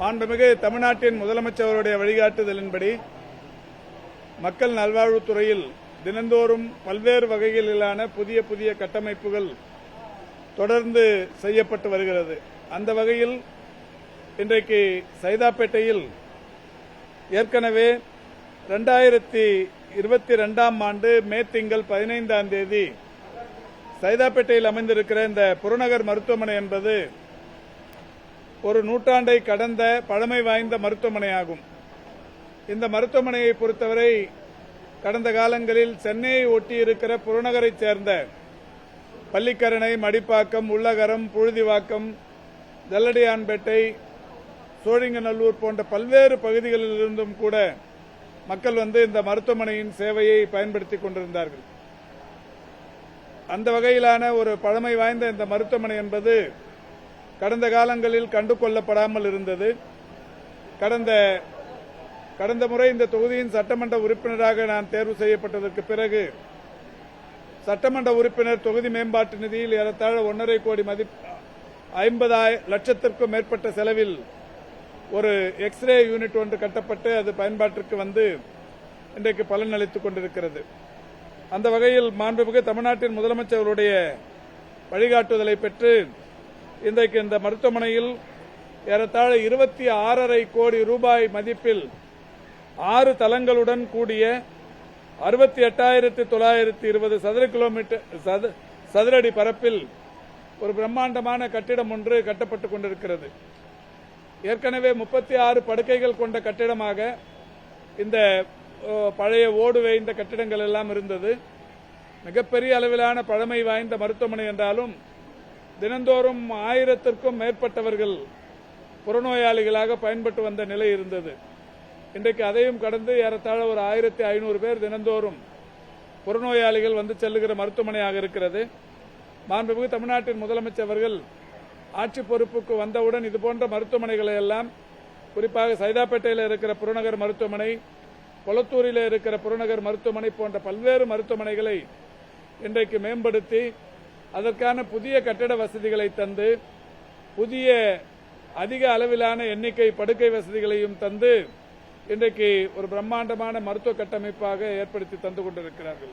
மாண்புமிகு தமிழ்நாட்டின் முதலமைச்சருடைய வழிகாட்டுதலின்படி மக்கள் நல்வாழ்வுத்துறையில் தினந்தோறும் பல்வேறு வகைகளிலான புதிய புதிய கட்டமைப்புகள் தொடர்ந்து செய்யப்பட்டு வருகிறது. அந்த வகையில் இன்றைக்கு சைதாப்பேட்டையில் ஏற்கனவே 2022 ஆண்டு மே திங்கள் 15ஆம் தேதி சைதாப்பேட்டையில் அமைந்திருக்கிற இந்த புறநகர் மருத்துவமனை என்பது ஒரு நூற்றாண்டை கடந்த பழமை வாய்ந்த மருத்துவமனையாகும். இந்த மருத்துவமனையை பொறுத்தவரை கடந்த காலங்களில் சென்னையை ஒட்டியிருக்கிற புறநகரைச் சேர்ந்த பள்ளிக்கரணை, மடிப்பாக்கம், உள்ளகரம், புழுதிவாக்கம், ஜல்லடியான்பேட்டை, சோழிங்கநல்லூர் போன்ற பல்வேறு பகுதிகளிலிருந்தும் கூட மக்கள் இந்த மருத்துவமனையின் சேவையை பயன்படுத்திக் கொண்டிருந்தார்கள். அந்த வகையிலான ஒரு பழமை வாய்ந்த இந்த மருத்துவமனை என்பது கடந்த காலங்களில் கண்டு கொள்ளப்படாமல் இருந்தது. கடந்த முறை இந்த தொகுதியின் சட்டமன்ற உறுப்பினராக நான் தேர்வு செய்யப்பட்டதற்கு பிறகு சட்டமன்ற உறுப்பினர் தொகுதி மேம்பாட்டு நிதியில் ஏறத்தாழ 1.5 கோடி 50 லட்சத்திற்கும் மேற்பட்ட செலவில் ஒரு எக்ஸ்ரே யூனிட் ஒன்று கட்டப்பட்டு அது பயன்பாட்டிற்கு இன்றைக்கு பலனளித்துக் கொண்டிருக்கிறது. அந்த வகையில் மாண்புமிகு தமிழ்நாட்டின் முதலமைச்சருடைய வழிகாட்டுதலை பெற்று இன்றைக்கு இந்த மருத்துவமனையில் ஏறத்தாழ 26.5 கோடி ரூபாய் மதிப்பில் 6 தளங்களுடன் கூடிய 68,920 சதுர அடி பரப்பில் ஒரு பிரம்மாண்டமான கட்டிடம் ஒன்று கட்டப்பட்டுக் கொண்டிருக்கிறது. ஏற்கனவே 36 படுக்கைகள் கொண்ட கட்டிடமாக இந்த பழைய ஓடு வேய்ந்த கட்டிடங்கள் எல்லாம் இருந்தது. மிகப்பெரிய அளவிலான பழமை வாய்ந்த மருத்துவமனை என்றாலும் தினந்தோறும் 1000த்திற்கும் மேற்பட்டவர்கள் புறநோயாளிகளாக பயன்பட்டு வந்த நிலை இருந்தது. இன்றைக்கு அதையும் கடந்து ஏறத்தாழ ஒரு 1500 பேர் தினந்தோறும் புறநோயாளிகள் செல்லுகிற மருத்துவமனையாக இருக்கிறது. மாண்புமிகு தமிழ்நாட்டின் முதலமைச்சர் அவர்கள் ஆட்சி பொறுப்புக்கு வந்தவுடன் இதுபோன்ற மருத்துவமனைகளை எல்லாம், குறிப்பாக சைதாப்பேட்டையில் இருக்கிற புறநகர் மருத்துவமனை, கொளத்தூரில் இருக்கிற புறநகர் மருத்துவமனை போன்ற பல்வேறு மருத்துவமனைகளை இன்றைக்கு மேம்படுத்தி அதற்கான புதிய கட்டிட வசதிகளை தந்து புதிய அதிக அளவிலான எண்ணிக்கை படுக்கை வசதிகளையும் தந்து இன்றைக்கு ஒரு பிரம்மாண்டமான மருத்துவ கட்டமைப்பாக ஏற்படுத்தி தந்து கொண்டிருக்கிறார்கள்.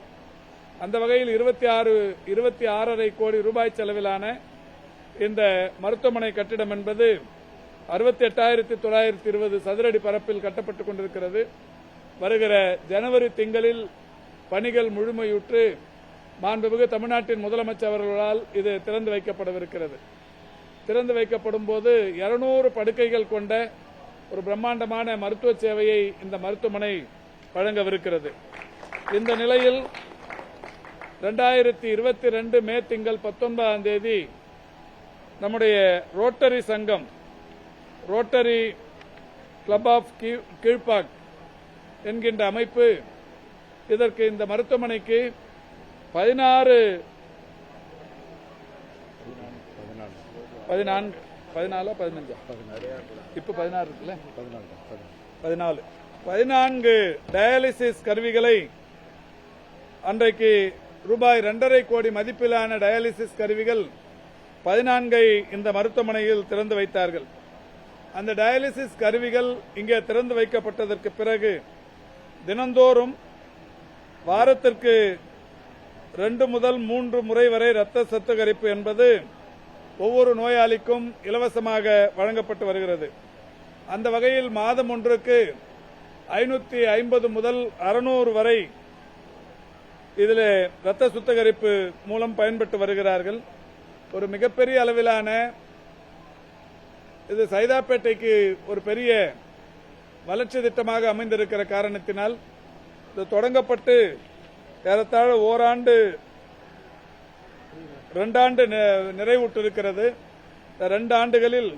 அந்த வகையில் 26.5 கோடி ரூபாய் செலவிலான இந்த மருத்துவமனை கட்டிடம் என்பது 68,920 சதுரடி பரப்பில் கட்டப்பட்டுக் கொண்டிருக்கிறது. வருகிற ஜனவரி திங்களில் பணிகள் முழுமையுற்று மாண்புமிகு தமிழ்நாட்டின் முதலமைச்சர் அவர்களால் இது திறந்து வைக்கப்படவிருக்கிறது. திறந்து வைக்கப்படும் போது 200 படுக்கைகள் கொண்ட ஒரு பிரம்மாண்டமான மருத்துவ சேவையை இந்த மருத்துவமனை வழங்கவிருக்கிறது. இந்த நிலையில் 2022 மே திங்கள் 19ஆம் தேதி நம்முடைய ரோட்டரி சங்கம், ரோட்டரி கிளப் ஆஃப் கீழ்பாக் என்கின்ற அமைப்பு இதற்கு இந்த மருத்துவமனைக்கு 14 டயாலிசிஸ் கருவிகளை அன்றைக்கு ரூபாய் 2.5 கோடி மதிப்பிலான டயாலிசிஸ் கருவிகள் 14 இந்த மருத்துவமனையில் திறந்து வைத்தார்கள். அந்த டயாலிசிஸ் கருவிகள் இங்கே திறந்து வைக்கப்பட்டதற்கு பிறகு தினந்தோறும் வாரத்திற்கு 2 முதல் 3 முறை வரை இரத்த சுத்திகரிப்பு என்பது ஒவ்வொரு நோயாளிக்கும் இலவசமாக வழங்கப்பட்டு வருகிறது. அந்த வகையில் மாதம் ஒன்றுக்கு 550 முதல் 600 வரை இதில் இரத்த சுத்திகரிப்பு மூலம் பயன்பட்டு வருகிறார்கள். ஒரு மிகப்பெரிய அளவிலான இது சைதாப்பேட்டைக்கு ஒரு பெரிய வளர்ச்சி திட்டமாக அமைந்திருக்கிற காரணத்தினால் இது தொடங்கப்பட்டு ஏறத்தாழ 2 ஆண்டு நிறைவுற்றிருக்கிறது. 2 ஆண்டுகளில்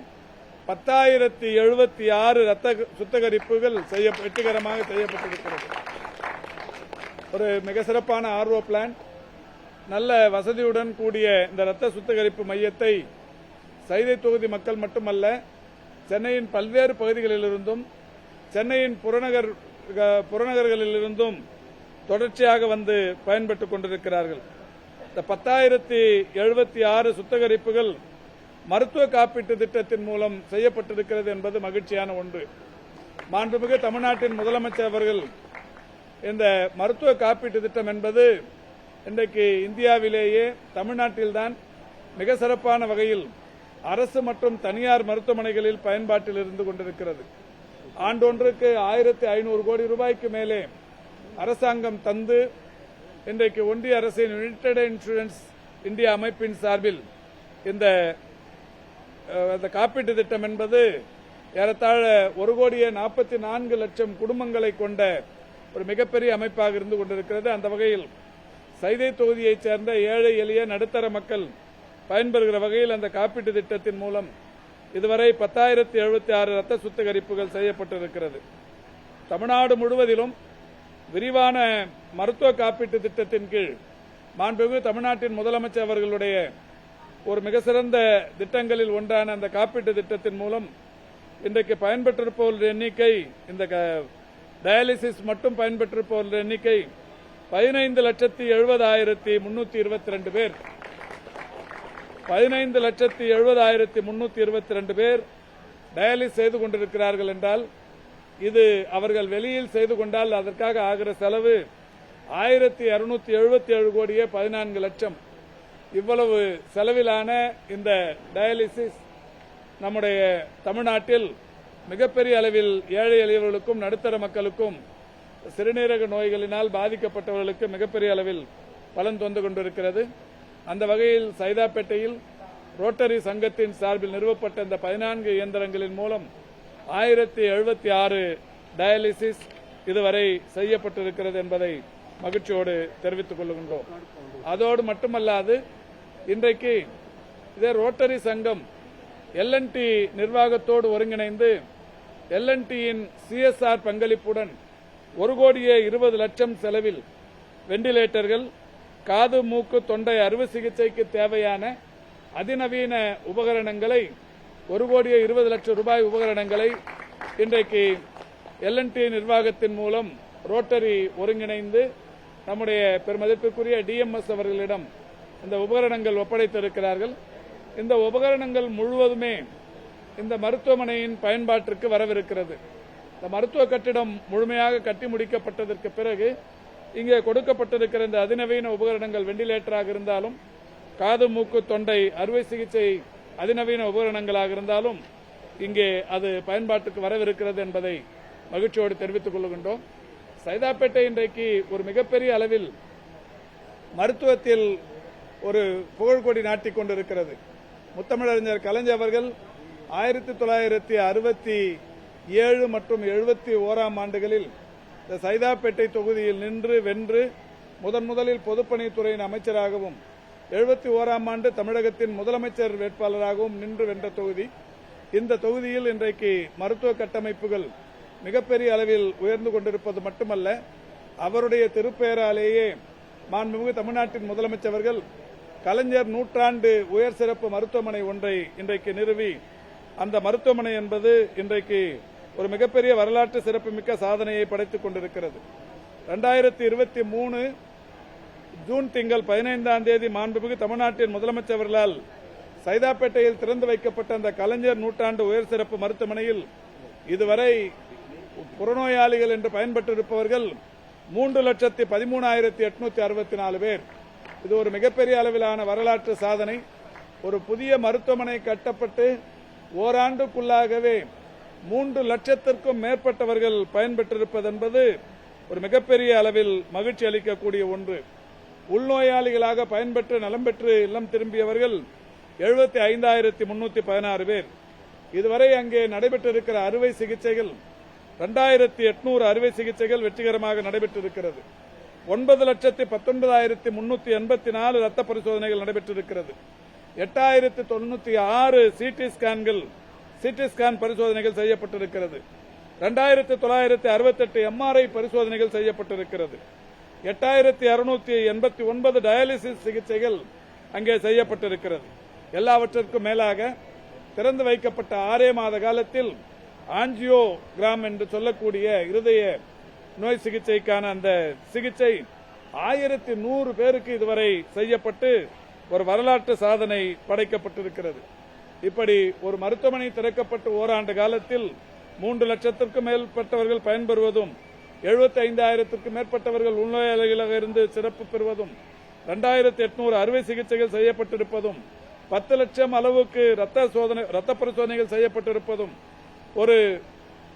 10,076 இரத்த சுத்திகரிப்புகள் வெற்றிகரமாக செய்யப்பட்டிருக்கிறது. ஒரு மிக சிறப்பான ஆர்ஓ பிளான், நல்ல வசதியுடன் கூடிய இந்த இரத்த சுத்திகரிப்பு மையத்தை சைதை தொகுதி மக்கள் மட்டுமல்ல, சென்னையின் பல்வேறு பகுதிகளிலிருந்தும் சென்னையின் புறநகர்களிலிருந்தும் தொடர்ச்சியாக பயன்பட்டுக் கொண்டிருக்கிறார்கள். இந்த 10,076 சுத்திகரிப்புகள் மருத்துவ காப்பீட்டு திட்டத்தின் மூலம் செய்யப்பட்டிருக்கிறது என்பது மகிழ்ச்சியான ஒன்று. மாண்புமிகு தமிழ்நாட்டின் முதலமைச்சர் அவர்கள் இந்த மருத்துவ காப்பீட்டு திட்டம் என்பது இன்றைக்கு இந்தியாவிலேயே தமிழ்நாட்டில்தான் மிக சிறப்பான வகையில் அரசு மற்றும் தனியார் மருத்துவமனைகளில் பயன்பாட்டில் இருந்து கொண்டிருக்கிறது. ஆண்டொன்றுக்கு 1500 கோடி ரூபாய்க்கு மேலே அரசாங்கம் தந்து இன்றைக்கு ஒன்றிய அரசின் யுனைடெட் இன்சூரன்ஸ் இந்தியா அமைப்பின் சார்பில் இந்த காப்பீட்டு திட்டம் என்பது ஏறத்தாழ 1,44,00,000 குடும்பங்களை கொண்ட ஒரு மிகப்பெரிய அமைப்பாக இருந்து கொண்டிருக்கிறது. அந்த வகையில் சைதை தொகுதியைச் சேர்ந்த ஏழை எளிய நடுத்தர மக்கள் பயன்பெறுகிற வகையில் அந்த காப்பீட்டு திட்டத்தின் மூலம் இதுவரை 10,076 ரத்த சுத்திகரிப்புகள் செய்யப்பட்டிருக்கிறது. தமிழ்நாடு முழுவதிலும் விரிவான மருத்துவ காப்பீட்டு திட்டத்தின் கீழ் மாண்புமிகு தமிழ்நாட்டின் முதலமைச்சர் அவர்களுடைய ஒரு மிக சிறந்த திட்டங்களில் ஒன்றான அந்த காப்பீட்டு திட்டத்தின் மூலம் இன்றைக்கு பயன்பெற்றிருப்பவர்களுடைய எண்ணிக்கை, இந்த டயாலிசிஸ் மட்டும் பயன்பெற்றிருப்பவர்களுடைய எண்ணிக்கை 15,70,322 பேர். 15,70,322 பேர் டயாலிசிஸ் செய்து கொண்டிருக்கிறார்கள் என்றால், இது அவர்கள் வெளியில் செய்து கொண்டால் அதற்காக ஆகிற செலவு 1,277 கோடியே 14 லட்சம். இவ்வளவு செலவிலான இந்த டயாலிசிஸ் நம்முடைய தமிழ்நாட்டில் மிகப்பெரிய அளவில் ஏழை எளியவர்களுக்கும் நடுத்தர மக்களுக்கும் சிறுநீரக நோய்களினால் பாதிக்கப்பட்டவர்களுக்கு மிகப்பெரிய அளவில் பலன் தந்து கொண்டிருக்கிறது. அந்த வகையில் சைதாப்பேட்டையில் ரோட்டரி சங்கத்தின் சார்பில் நிறுவப்பட்ட இந்த 14 இயந்திரங்களின் மூலம் 1076 டயாலிசிஸ் இதுவரை செய்யப்பட்டிருக்கிறது என்பதை மகிழ்ச்சியோடு தெரிவித்துக் கொள்கின்றோம். அதோடு மட்டுமல்லாது இன்றைக்கு இதே ரோட்டரி சங்கம் L&T நிர்வாகத்தோடு ஒருங்கிணைந்து L&Tயின் CSR பங்களிப்புடன் 1,20,00,000 செலவில் வெண்டிலேட்டர்கள், காது மூக்கு தொண்டை அறுவை சிகிச்சைக்கு தேவையான அதிநவீன உபகரணங்களை 1,20,00,000 ரூபாய் உபகரணங்களை இன்றைக்கு L&T நிர்வாகத்தின் மூலம் ரோட்டரி ஒருங்கிணைந்து நம்முடைய பெருமதிப்பிற்குரிய DMS அவர்களிடம் இந்த உபகரணங்கள் ஒப்படைத்திருக்கிறார்கள். இந்த உபகரணங்கள் முழுவதுமே இந்த மருத்துவமனையின் பயன்பாட்டிற்கு வரவிருக்கிறது. இந்த மருத்துவ கட்டிடம் முழுமையாக கட்டி முடிக்கப்பட்டதற்கு பிறகு இங்கே கொடுக்கப்பட்டிருக்கிற இந்த அதிநவீன உபகரணங்கள் வெண்டிலேட்டராக இருந்தாலும், காது மூக்கு தொண்டை அறுவை சிகிச்சை அதிநவீன உபகரணங்களாக இருந்தாலும் இங்கே அது பயன்பாட்டுக்கு வரவிருக்கிறது என்பதை மகிழ்ச்சியோடு தெரிவித்துக் கொள்கின்றோம். சைதாப்பேட்டை இன்றைக்கு ஒரு மிகப்பெரிய அளவில் மருத்துவத்தில் ஒரு புகழ்கொடி நாட்டிக் கொண்டிருக்கிறது. முத்தமிழறிஞர் கலைஞர் அவர்கள் 1967 மற்றும் 71 ஆண்டுகளில் இந்த சைதாப்பேட்டை தொகுதியில் நின்று வென்று முதலில் பொதுப்பணித்துறையின் அமைச்சராகவும் 71 ஆண்டு தமிழகத்தின் முதலமைச்சர் வேட்பாளராகவும் நின்று வென்ற தொகுதி. இந்த தொகுதியில் இன்றைக்கு மருத்துவ கட்டமைப்புகள் மிகப்பெரிய அளவில் உயர்ந்து கொண்டிருப்பது மட்டுமல்ல, அவருடைய திருப்பெயராலேயே மாண்புமிகு தமிழ்நாட்டின் முதலமைச்சர் அவர்கள் கலைஞர் நூற்றாண்டு உயர் சிறப்பு மருத்துவமனை ஒன்றை இன்றைக்கு நிறுவி, அந்த மருத்துவமனை என்பது இன்றைக்கு ஒரு மிகப்பெரிய வரலாற்று சிறப்புமிக்க சாதனையை படைத்துக் கொண்டிருக்கிறது. 2023 ஜூன் திங்கள் 15ஆம் தேதி மாண்புமிகு தமிழ்நாட்டின் முதலமைச்சர் அவர்களால் சைதாப்பேட்டையில் திறந்து வைக்கப்பட்ட அந்த கலைஞர் நூற்றாண்டு உயர் சிறப்பு மருத்துவமனையில் இதுவரை புறநோயாளிகள் என்று பயன்பெற்றிருப்பவர்கள் 3,13,864 பேர். இது ஒரு மிகப்பெரிய அளவிலான வரலாற்று சாதனை. ஒரு புதிய மருத்துவமனை கட்டப்பட்டு ஓராண்டுக்குள்ளாகவே 3 லட்சத்திற்கும் மேற்பட்டவர்கள் பயன்பெற்றிருப்பது என்பது ஒரு மிகப்பெரிய அளவில் மகிழ்ச்சி அளிக்கக்கூடிய ஒன்று. உள்நோயாளிகளாக பயன்பெற்று நலம் பெற்று இல்லம் திரும்பியவர்கள் 75,316 பேர். இதுவரை அங்கே நடைபெற்றிருக்கிற அறுவை சிகிச்சைகள் 2,800 அறுவை சிகிச்சைகள் வெற்றிகரமாக நடைபெற்றிருக்கிறது. 9,19,384 ரத்த பரிசோதனைகள் நடைபெற்றிருக்கிறது. 8,096 சிடி ஸ்கேன் பரிசோதனைகள் செய்யப்பட்டிருக்கிறது. 2,968 MRI பரிசோதனைகள் செய்யப்பட்டிருக்கிறது. 8,689 டயாலிசிஸ் சிகிச்சைகள் அங்கே செய்யப்பட்டிருக்கிறது. எல்லாவற்றிற்கும் மேலாக திறந்து வைக்கப்பட்ட 6 மாத காலத்தில் ஆஞ்சியோகிராம் என்று சொல்லக்கூடிய இருதய நோய் சிகிச்சைக்கான அந்த சிகிச்சை 1,100 பேருக்கு இதுவரை செய்யப்பட்டு ஒரு வரலாற்று சாதனை படைக்கப்பட்டிருக்கிறது. இப்படி ஒரு மருத்துவமனை திறக்கப்பட்டு ஓராண்டு காலத்தில் 3 லட்சத்திற்கும் மேற்பட்டவர்கள் பயன்பெறுவதும் 75,000க்கும் மேற்பட்டவர்கள் உள்நோயாளிகளாக இருந்து சிறப்பு பெறுவதும் 2800 அறுவை சிகிச்சைகள் செய்யப்பட்டிருப்பதும் 10 லட்சம் அளவுக்கு ரத்த பரிசோதனைகள் செய்யப்பட்டிருப்பதும் ஒரு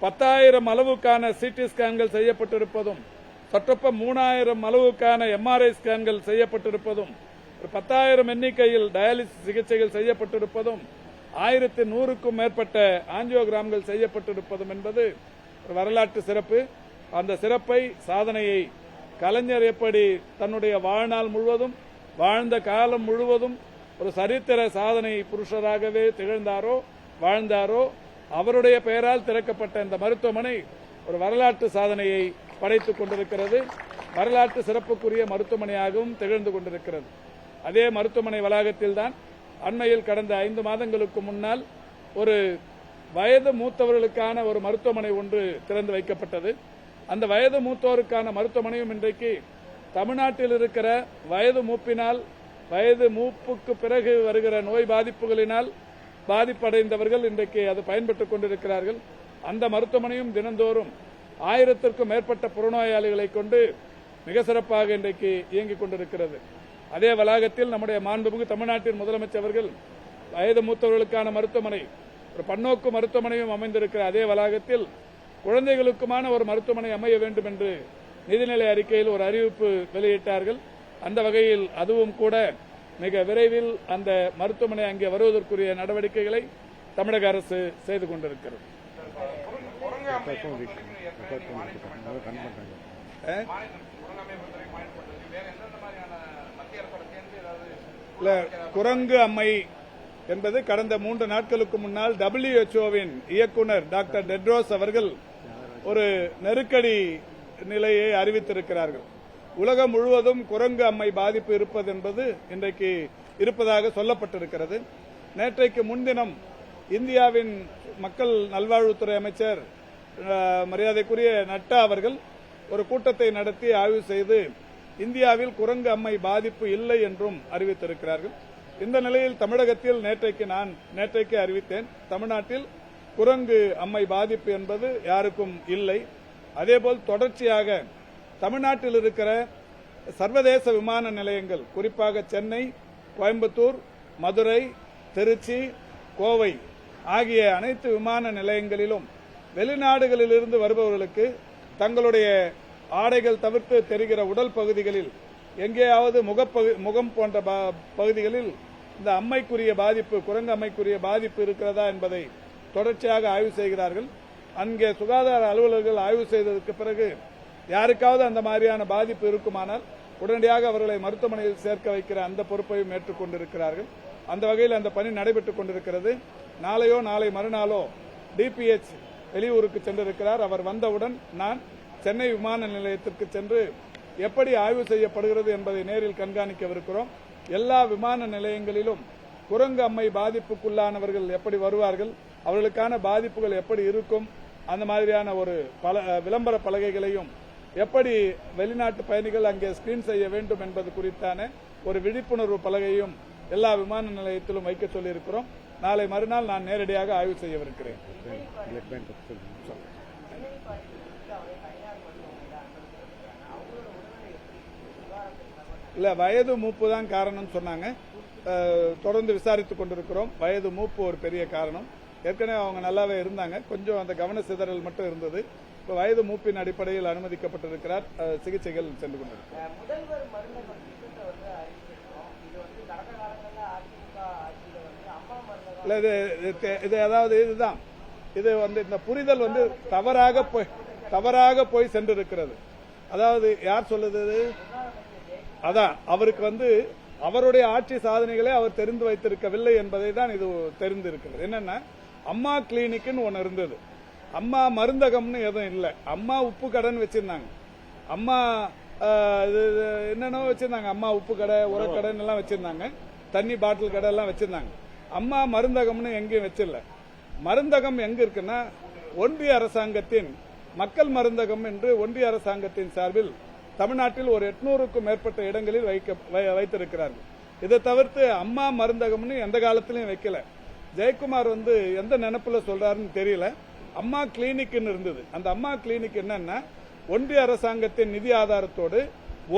10,000 அளவுக்கான சிடி ஸ்கேன்கள் செய்யப்பட்டிருப்பதும் சற்றொப்ப 3,000 அளவுக்கான எம்ஆர்ஐ ஸ்கேன்கள் செய்யப்பட்டிருப்பதும் ஒரு 10,000 எண்ணிக்கையில் டயாலிசிஸ் சிகிச்சைகள் செய்யப்பட்டிருப்பதும் 1,100க்கும் மேற்பட்ட ஆஞ்சியோகிராம்கள் செய்யப்பட்டிருப்பதும் என்பது ஒரு வரலாற்று சிறப்பு. அந்த சிறப்பை சாதனையை கலைஞர் எப்படி தன்னுடைய வாழ்நாள் முழுவதும் வாழ்ந்த காலம் முழுவதும் ஒரு சரித்திர சாதனை புருஷராகவே திகழ்ந்தாரோ வாழ்ந்தாரோ அவருடைய பெயரால் திறக்கப்பட்ட இந்த மருத்துவமனை ஒரு வரலாற்று சாதனையை படைத்துக் கொண்டிருக்கிறது. வரலாற்று சிறப்புக்குரிய மருத்துவமனையாகவும் திகழ்ந்து கொண்டிருக்கிறது. அதே மருத்துவமனை வளாகத்தில்தான் அண்மையில் கடந்த 5 மாதங்களுக்கு முன்னால் ஒரு வயது மூத்தவர்களுக்கான ஒரு மருத்துவமனை ஒன்று திறந்து வைக்கப்பட்டது. அந்த வயது மூத்தோருக்கான மருத்துவமனையும் இன்றைக்கு தமிழ்நாட்டில் இருக்கிற வயது மூப்பினால் வயது மூப்புக்கு பிறகு வருகிற நோய் பாதிப்புகளினால் பாதிப்படைந்தவர்கள் இன்றைக்கு அது பயன்பட்டுக் கொண்டிருக்கிறார்கள். அந்த மருத்துவமனையும் தினந்தோறும் 1000க்கும் மேற்பட்ட புறநோயாளிகளை கொண்டு மிக சிறப்பாக இன்றைக்கு இயங்கிக் கொண்டிருக்கிறது. அதே வளாகத்தில் நம்முடைய மாண்புமிகு தமிழ்நாட்டின் முதலமைச்சர் அவர்கள் வயது மூத்தவர்களுக்கான மருத்துவமனை ஒரு பன்னோக்கு மருத்துவமனையும் அமைந்திருக்கிற அதே வளாகத்தில் குழந்தைகளுக்குமான ஒரு மருத்துவமனை அமைய வேண்டும் என்று நிதிநிலை அறிக்கையில் ஒரு அறிவிப்பு வெளியிட்டார்கள். அந்த வகையில் அதுவும் கூட மிக விரைவில் அந்த மருத்துவமனை அங்கே வருவதற்குரிய நடவடிக்கைகளை தமிழக அரசு செய்து கொண்டிருக்கிறது. குரங்கு அம்மை என்பது கடந்த 3 நாட்களுக்கு முன்னால் WHO-வின் இயக்குனர் டாக்டர் டெட்ரோஸ் அவர்கள் ஒரு நெருக்கடி நிலையை அறிவித்திருக்கிறார்கள். உலகம் முழுவதும் குரங்கு அம்மை பாதிப்பு இருப்பது என்பது இன்றைக்கு இருப்பதாக சொல்லப்பட்டிருக்கிறது. நேற்றைக்கு முன்தினம் இந்தியாவின் மக்கள் நல்வாழ்வுத்துறை அமைச்சர் மரியாதைக்குரிய நட்டா அவர்கள் ஒரு கூட்டத்தை நடத்தி ஆய்வு செய்து இந்தியாவில் குரங்கு அம்மை பாதிப்பு இல்லை என்றும் அறிவித்திருக்கிறார்கள். இந்த நிலையில் தமிழகத்தில் நேற்றைக்கு அறிவித்தேன், தமிழ்நாட்டில் குரங்கு அம்மை பாதிப்பு என்பது யாருக்கும் இல்லை. அதேபோல் தொடர்ச்சியாக தமிழ்நாட்டில் இருக்கிற சர்வதேச விமான நிலையங்கள், குறிப்பாக சென்னை, கோயம்புத்தூர், மதுரை, திருச்சி, கோவை ஆகிய அனைத்து விமான நிலையங்களிலும் வெளிநாடுகளிலிருந்து வருபவர்களுக்கு தங்களுடைய ஆடைகள் தவிர்த்து தெரிகிற உடல் பகுதிகளில் எங்கேயாவது முகம் போன்ற பகுதிகளில் இந்த அம்மைக்குரிய பாதிப்பு, குரங்கு அம்மைக்குரிய பாதிப்பு இருக்கிறதா என்பதை தொடர்ச்சியாக ஆய்வு செய்கிறார்கள். அங்கே சுகாதார அலுவலர்கள் ஆய்வு செய்ததற்கு பிறகு யாருக்காவது அந்த மாதிரியான பாதிப்பு இருக்குமானால் உடனடியாக அவர்களை மருத்துவமனையில் சேர்க்க வைக்கிற அந்த பொறுப்பையும் ஏற்றுக்கொண்டிருக்கிறார்கள். அந்த வகையில் அந்த பணி நடைபெற்றுக் கொண்டிருக்கிறது. நாளையோ நாளை மறுநாளோ டிபிஎச் வெளியூருக்கு சென்றிருக்கிறார். அவர் வந்தவுடன் நான் சென்னை விமான நிலையத்திற்கு சென்று எப்படி ஆய்வு செய்யப்படுகிறது என்பதை நேரில் கண்காணிக்கவிருக்கிறோம். எல்லா விமான நிலையங்களிலும் குரங்கு அம்மை பாதிப்புக்குள்ளானவர்கள் எப்படி வருவார்கள், அவர்களுக்கான பாதிப்புகள் எப்படி இருக்கும், அந்த மாதிரியான ஒரு விளம்பர பலகைகளையும் எப்படி வெளிநாட்டு பயணிகள் அங்கே ஸ்கிரீன் செய்ய வேண்டும் என்பது குறித்தான ஒரு விழிப்புணர்வு பலகையும் எல்லா விமான நிலையத்திலும் வைக்க சொல்லியிருக்கிறோம். நாளை மறுநாள் நான் நேரடியாக ஆய்வு செய்யவிருக்கிறேன். இல்ல, வயது மூப்பு தான் காரணம் சொன்னாங்க. தொடர்ந்து விசாரித்துக் கொண்டிருக்கிறோம். வயது மூப்பு ஒரு பெரிய காரணம். ஏற்கனவே அவங்க நல்லாவே இருந்தாங்க, கொஞ்சம் அந்த கவன சிதறல் மட்டும் இருந்தது. இப்போ வயது மூப்பின் அடிப்படையில் அனுமதிக்கப்பட்டிருக்கிறார். சிகிச்சைகள் சென்று கொண்டிருக்கிறார். இல்ல, இது அதாவது இதுதான், இது இந்த புரிதல் தவறாக போய் சென்றிருக்கிறது. அதாவது யார் சொல்லுது, அதான் அவருக்கு அவருடைய ஆட்சி சாதனைகளை அவர் தெரிந்து வைத்திருக்கவில்லை என்பதை தான் இது தெரிந்திருக்கிறது. என்னன்னா, அம்மா கிளினிக்னு ஒன்னு இருந்தது, அம்மா மருந்தகம்னு எதுவும் இல்லை. அம்மா உப்பு கடைன்னு வச்சிருந்தாங்க, அம்மா என்னென்ன வச்சிருந்தாங்க, அம்மா உப்பு கடை, உரக்கடைன்னு எல்லாம் வச்சிருந்தாங்க, தண்ணி பாட்டில் கடை எல்லாம் வச்சிருந்தாங்க. அம்மா மருந்தகம்னு எங்கேயும் வச்சிடல. மருந்தகம் எங்க இருக்குன்னா, ஒன்றிய அரசாங்கத்தின் மக்கள் மருந்தகம் என்று ஒன்றிய அரசாங்கத்தின் சார்பில் தமிழ்நாட்டில் ஒரு 800க்கும் மேற்பட்ட இடங்களில் வைத்திருக்கிறார்கள். இதை தவிர்த்து அம்மா மருந்தகம்னு எந்த காலத்திலையும் வைக்கல. ஜெயக்குமார் வந்து எந்த நினைப்புல சொல்றாருன்னு தெரியல. அம்மா கிளினிக்னு இருந்தது. அந்த அம்மா கிளினிக் என்னன்னா ஒன்றிய அரசாங்கத்தின் நிதி ஆதாரத்தோடு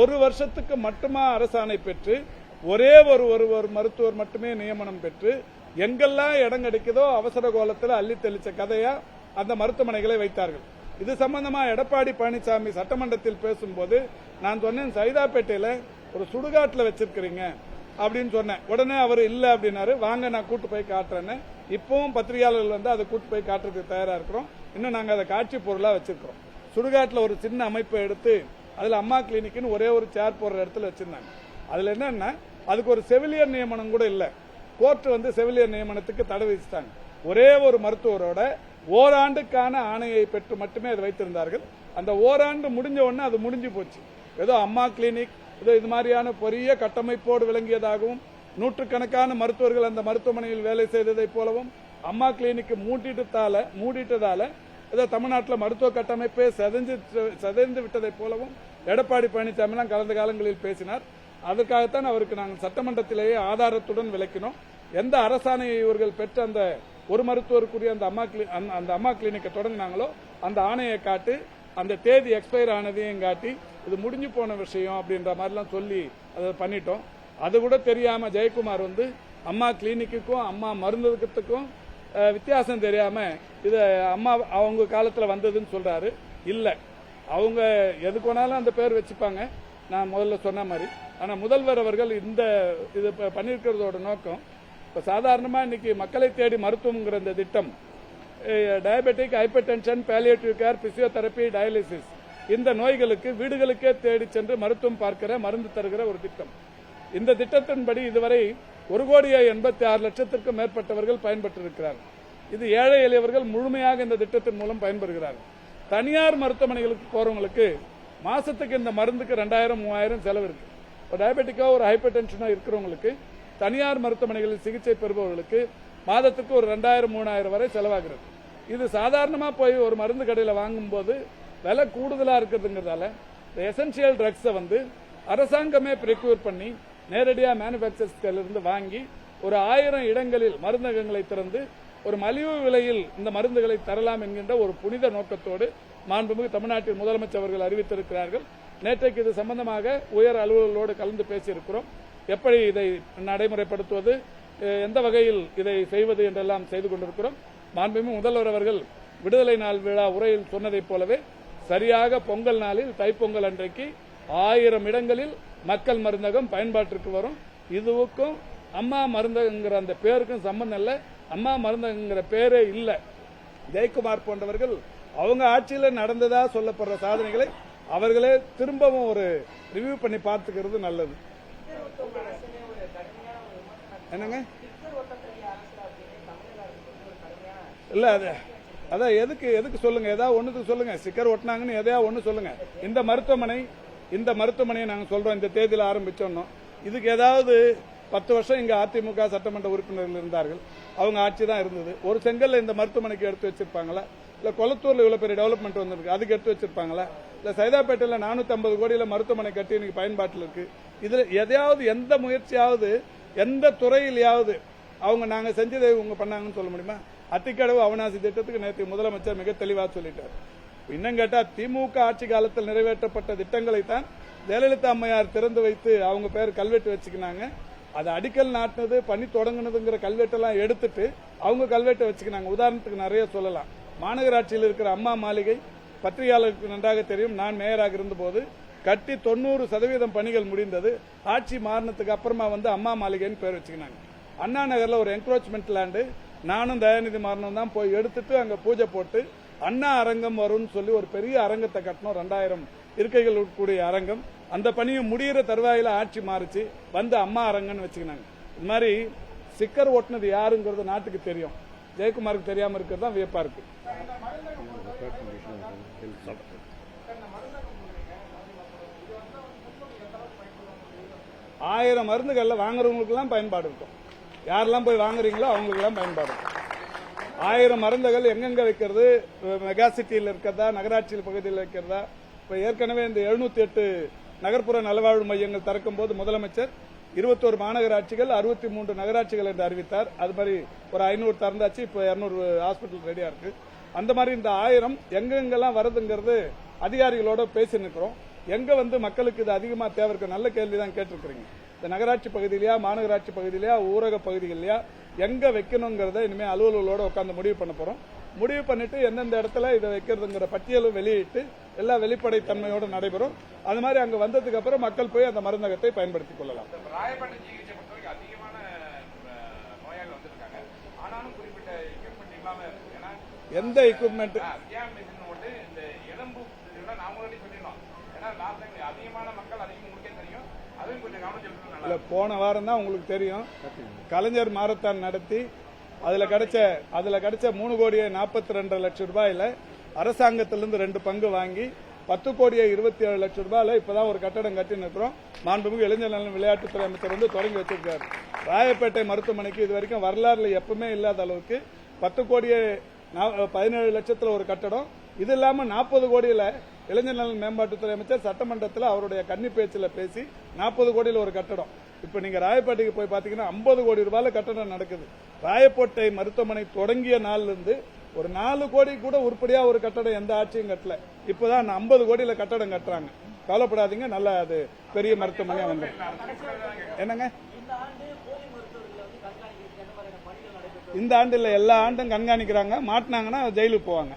ஒரு வருஷத்துக்கு மட்டுமா அரசாணை பெற்று ஒரே ஒரு மருத்துவர் மட்டுமே நியமனம் பெற்று எங்கெல்லாம் இடம் கிடைக்குதோ அவசர கோலத்தில் அள்ளி தெளிச்ச கதையா அந்த மருத்துவமனைகளை வைத்தார்கள். இது சம்பந்தமா எடப்பாடி பழனிசாமி சட்டமன்றத்தில் பேசும்போது நான் சொன்னேன், சைதாப்பேட்டையில ஒரு சுடுகாட்டில் வச்சிருக்கிறீங்க அப்படின்னு சொன்னேன். உடனே அவர் இல்ல அப்படின்னாரு. வாங்க நான் கூட்டு போய் காட்டுறேன்னு. இப்பவும் பத்திரிகையாளர்கள் வந்து அதை கூட்டு போய் காட்டுறதுக்கு தயாரா இருக்கிறோம். இன்னும் நாங்க அதை காட்சி பொருளா வச்சிருக்கிறோம். சுடுகாட்டில் ஒரு சின்ன அமைப்பை எடுத்து அதுல அம்மா கிளினிக்னு ஒரே ஒரு சேர் போடுற இடத்துல வச்சிருந்தாங்க. அதுல என்னன்னா அதுக்கு ஒரு செவிலியர் நியமனம் கூட இல்ல. கோர்ட் வந்து செவிலியர் நியமனத்துக்கு தடை விதிச்சிட்டாங்க. ஒரே ஒரு மருத்துவரோட ஓராண்டுக்கான ஆணையை பெற்று மட்டுமே அதை வைத்திருந்தார்கள். அந்த ஓராண்டு முடிஞ்ச உடனே அது முடிஞ்சு போச்சு. ஏதோ அம்மா கிளினிக் ஏதோ இது மாதிரியான பெரிய கட்டமைப்போடு விளங்கியதாகவும் நூற்றுக்கணக்கான மருத்துவர்கள் அந்த மருத்துவமனையில் வேலை செய்ததை போலவும் அம்மா கிளினிக் மூடிட்டதால ஏதோ தமிழ்நாட்டில் மருத்துவ கட்டமைப்பே சிதைந்து விட்டதை போலவும் எடப்பாடி பழனிசாமி கடந்த காலங்களில் பேசினார். அதற்காகத்தான் அவருக்கு நாங்கள் சட்டமன்றத்திலேயே ஆதாரத்துடன் விளக்கினோம். எந்த அரசாணையை இவர்கள் பெற்ற அந்த ஒரு மருத்துவருக்குரிய அந்த அம்மா கிளினிக்கை தொடங்கினாங்களோ அந்த ஆணையை காட்டி அந்த தேதி எக்ஸ்பயர் ஆனதையும் காட்டி இது முடிஞ்சு போன விஷயம் அப்படின்ற மாதிரிலாம் சொல்லி அதை பண்ணிட்டோம். அது கூட தெரியாம ஜெயக்குமார் வந்து அம்மா கிளினிக்குக்கும் அம்மா மருந்துக்கும் வித்தியாசம் தெரியாம இது அம்மா அவங்க காலத்துல வந்ததுன்னு சொல்றாரு. இல்ல, அவங்க எதுக்கு வேணாலும் அந்த பேர் வச்சுப்பாங்க, நான் முதல்ல சொன்ன மாதிரி. ஆனா முதல்வர் அவர்கள் இந்த இது பண்ணிருக்கிறதோட நோக்கம் இப்ப சாதாரணமா இன்னைக்கு மக்களை தேடி மருத்துவங்கிற இந்த திட்டம் diabetic, hyper tension, palliative care, physiotherapy, dialysis இந்த நோய்களுக்கு வீடுகளுக்கே தேடி சென்று மருத்துவம் பார்க்கிற மருந்து தருகிற ஒரு திட்டம். இந்த திட்டத்தின்படி இதுவரை 1,86,00,000 மேற்பட்டவர்கள் பயன்பெற்றிருக்கிறார்கள். இது ஏழை எளியவர்கள் முழுமையாக இந்த திட்டத்தின் மூலம் பயன்பெறுகிறார்கள். தனியார் மருத்துவமனைகளுக்கு போறவங்களுக்கு மாசத்துக்கு இந்த மருந்துக்கு 2,000, 3,000 செலவு இருக்கு. டயபெட்டிக்கோ ஒரு ஹைப்பர் டென்ஷனோ இருக்கிறவங்களுக்கு தனியார் மருத்துவமனைகளில் சிகிச்சை பெறுபவர்களுக்கு மாதத்துக்கு ஒரு 2,000, 3,000 வரை செலவாகிறது. இது சாதாரணமா போய் ஒரு மருந்து கடையில் வாங்கும்போது விலை கூடுதலா இருக்கிறதுங்கிறதால எசென்சியல் ட்ரக்ஸை வந்து அரசாங்கமே ப்ரிக்யூர் பண்ணி நேரடியாக மேனுபேக்சர்ஸ்ல இருந்து வாங்கி ஒரு 1000 இடங்களில் மருந்தகங்களை திறந்து ஒரு மலிவு விலையில் இந்த மருந்துகளை தரலாம் என்கின்ற ஒரு புனித நோக்கத்தோடு மாண்புமிகு தமிழ்நாட்டின் முதலமைச்சர் அவர்கள் அறிவித்திருக்கிறார்கள். நேற்றைக்கு இது சம்பந்தமாக உயர் அலுவலர்களோடு கலந்து பேசியிருக்கிறோம். எப்படி இதை நடைமுறைப்படுத்துவது, எந்த வகையில் இதை செய்வது என்றெல்லாம் செய்து கொண்டிருக்கிறோம். மாண்புமிகு முதல்வர் அவர்கள் விடுதலை நாள் விழா உரையில் சொன்னதைப் போலவே சரியாக பொங்கல் நாளில் தைப்பொங்கல் அன்றைக்கு 1000 இடங்களில் மக்கள் மருந்தகம் பயன்பாட்டிற்கு வரும். இதுவுக்கும் அம்மா மருந்தகங்கிற அந்த பேருக்கும் சம்பந்தம் இல்லை. அம்மா மருந்தகங்கிற பேரே இல்லை. ஜெயக்குமார் போன்றவர்கள் அவங்க ஆட்சியில் நடந்ததா சொல்லப்படுற சாதனைகளை அவர்களே திரும்பவும் ஒரு ரிவ்யூ பண்ணி பார்த்துக்கிறது நல்லது. என்னங்க இல்ல அதான் எதுக்கு சொல்லுங்க, ஏதாவது ஒண்ணுக்கு சொல்லுங்க. ஸ்டிக்கர் ஒட்டினாங்கன்னு எதையா ஒண்ணு சொல்லுங்க. இந்த மருத்துவமனையை நாங்க சொல்றோம் இந்த தேதியில் ஆரம்பிச்சோம். இதுக்கு ஏதாவது 10 வருஷம் இங்க அதிமுக சட்டமன்ற உறுப்பினர்கள் இருந்தார்கள், அவங்க ஆட்சி தான் இருந்தது. ஒரு செங்கல்ல இந்த மருத்துவமனைக்கு எடுத்து வச்சிருப்பாங்களா? இல்ல கொளத்தூர்ல இவ்வளவு பெரிய டெவலப்மெண்ட் வந்திருக்கு, அதுக்கு எடுத்து வச்சிருப்பாங்களா? இல்ல சைதாப்பேட்டையில 450 கோடியில மருத்துவமனை கட்டி இன்னைக்கு பயன்பாட்டில் இருக்கு. இதுல எதையாவது எந்த முயற்சியாவது எந்த துறையிலாவது அவங்க நாங்க செஞ்சதை இவங்க பண்ணாங்கன்னு சொல்ல முடியுமா? அத்திக்கடவு அவிநாசி திட்டத்துக்கு நேற்று முதலமைச்சர் மிக தெளிவாக சொல்லிட்டார். இன்னும் கேட்டா திமுக ஆட்சி காலத்தில் நிறைவேற்றப்பட்ட திட்டங்களை தான் ஜெயலலிதா அம்மையார் திறந்து வைத்து அவங்க பேர் கல்வெட்டு வச்சுக்கினாங்க. அது அடிக்கல் நாட்டினது பணி தொடங்கினதுங்கிற கல்வெட்டெல்லாம் எடுத்துட்டு அவங்க கல்வெட்டை வச்சுக்கினாங்க. உதாரணத்துக்கு நிறைய சொல்லலாம். மாநகராட்சியில் இருக்கிற அம்மா மாளிகை பத்திரிகையாளருக்கு நன்றாக தெரியும். நான் மேயராக இருந்தபோது கட்டி 90% பணிகள் முடிந்தது. ஆட்சி மாறினதுக்கு அப்புறமா வந்து அம்மா மாளிகைன்னு பேர் வச்சுக்கினாங்க. அண்ணா நகர்ல ஒரு என்க்ரோச்மெண்ட் லேண்டு நானும் தயாநிதி மாறனும் தான் போய் எடுத்துட்டு அங்க பூஜை போட்டு அண்ணா அரங்கம் வரும்னு சொல்லி ஒரு பெரிய அரங்கத்தை கட்டணும். 2000 இருக்கைகள் கூடிய அரங்கம். அந்த பணியும் முடிகிற தருவாயில ஆட்சி மாறிச்சு, வந்து அம்மா அரங்கன்னு வச்சுக்கினாங்க. இது மாதிரி ஸ்டிக்கர் ஓட்டுனது யாருங்கிறது நாட்டுக்கு தெரியும், ஜெயக்குமாருக்கு தெரியாம இருக்கிறது தான் வியப்பா இருக்கு. 1000 மருந்துகள்ல வாங்குறவங்களுக்கு எல்லாம் பயன்பாடு இருக்கும். யாரெல்லாம் போய் வாங்குறீங்களோ அவங்களுக்கு எல்லாம் பயன்பாடு இருக்கும். 1000 மருந்துகள் எங்கெங்க வைக்கிறது, மெகா சிட்டியில் இருக்கிறதா, நகராட்சி பகுதியில் வைக்கிறதா? இப்ப ஏற்கனவே இந்த 708 நகர்ப்புற நலவாழ்வு மையங்கள் திறக்கும் போது முதலமைச்சர் 21 மாநகராட்சிகள் 63 நகராட்சிகள் என்று அறிவித்தார். அது மாதிரி ஒரு 500 திறந்தாச்சு, இப்போ 200 ஹாஸ்பிட்டல் ரெடியா இருக்கு. அந்த மாதிரி இந்த 1000 எங்கெங்கெல்லாம் வருதுங்கிறது அதிகாரிகளோட பேசி நிற்கிறோம். எங்க மக்களுக்கு இது அதிகமா தேவை இருக்கு, நல்ல கேள்விதான் கேட்டிருக்கிறீங்க. இந்த நகராட்சி பகுதியிலயா, மாநகராட்சி பகுதியிலயா, ஊரக பகுதிகளிலயா எங்க வைக்கணுங்கிறத இனிமே அலுவலர்களோட உட்கார்ந்து முடிவு பண்ண போறோம். முடிவு பண்ணிட்டு எந்தெந்த இடத்துல இதை வைக்கிறதுங்கிற பட்டியலும் வெளியிட்டு எல்லா வெளிப்படைத்தன்மையோடு நடைபெறும். அது மாதிரி அங்க வந்ததுக்கு அப்புறம் மக்கள் போய் அந்த மருந்தகத்தை பயன்படுத்திக் கொள்ளலாம். எந்த எக்யூப்மெண்ட் போன வாரம் தான் உங்களுக்கு தெரியும், கலைஞர் மாரத்தான் நடத்தி அதுல கிடைச்ச 3,42,00,000 ரூபாயில அரசாங்கத்திலிருந்து 2 பங்கு வாங்கி 10,27,00,000 ரூபாயில இப்பதான் ஒரு கட்டடம் கட்டி நிற்கிறோம். மாண்புமிகு இளைஞர் நலன் விளையாட்டுத்துறை அமைச்சர் தொடங்கி வச்சிருக்காரு. ராயப்பேட்டை மருத்துவமனைக்கு இது வரைக்கும் வரலாறுல எப்பவுமே இல்லாத அளவுக்கு 10,17,00,000 ஒரு கட்டடம். இது இல்லாம 40 கோடியில இளைஞர் நலன் மேம்பாட்டுத்துறை அமைச்சர் சட்டமன்றத்தில் அவருடைய கன்னி பேச்சில் பேசி 40 கோடியில் ஒரு கட்டடம். இப்ப நீங்க ராயப்பேட்டைக்கு போய் பாத்தீங்கன்னா 50 கோடி ரூபாயில கட்டடம் நடக்குது. ராயப்பேட்டை மருத்துவமனை தொடங்கிய நாள்ல இருந்து ஒரு 4 கோடி கூட உருப்படியா ஒரு கட்டடம் எந்த ஆட்சியும் கட்டல. இப்பதான் 50 கோடியில கட்டடம் கட்டுறாங்க. கவலைப்படாதீங்க, நல்ல அது பெரிய மருத்துவமனையா வந்து என்னங்க இந்த ஆண்டு இல்ல, எல்லா ஆண்டும் கண்காணிக்கிறாங்க. மாட்டினாங்கன்னா ஜெயிலுக்கு போவாங்க.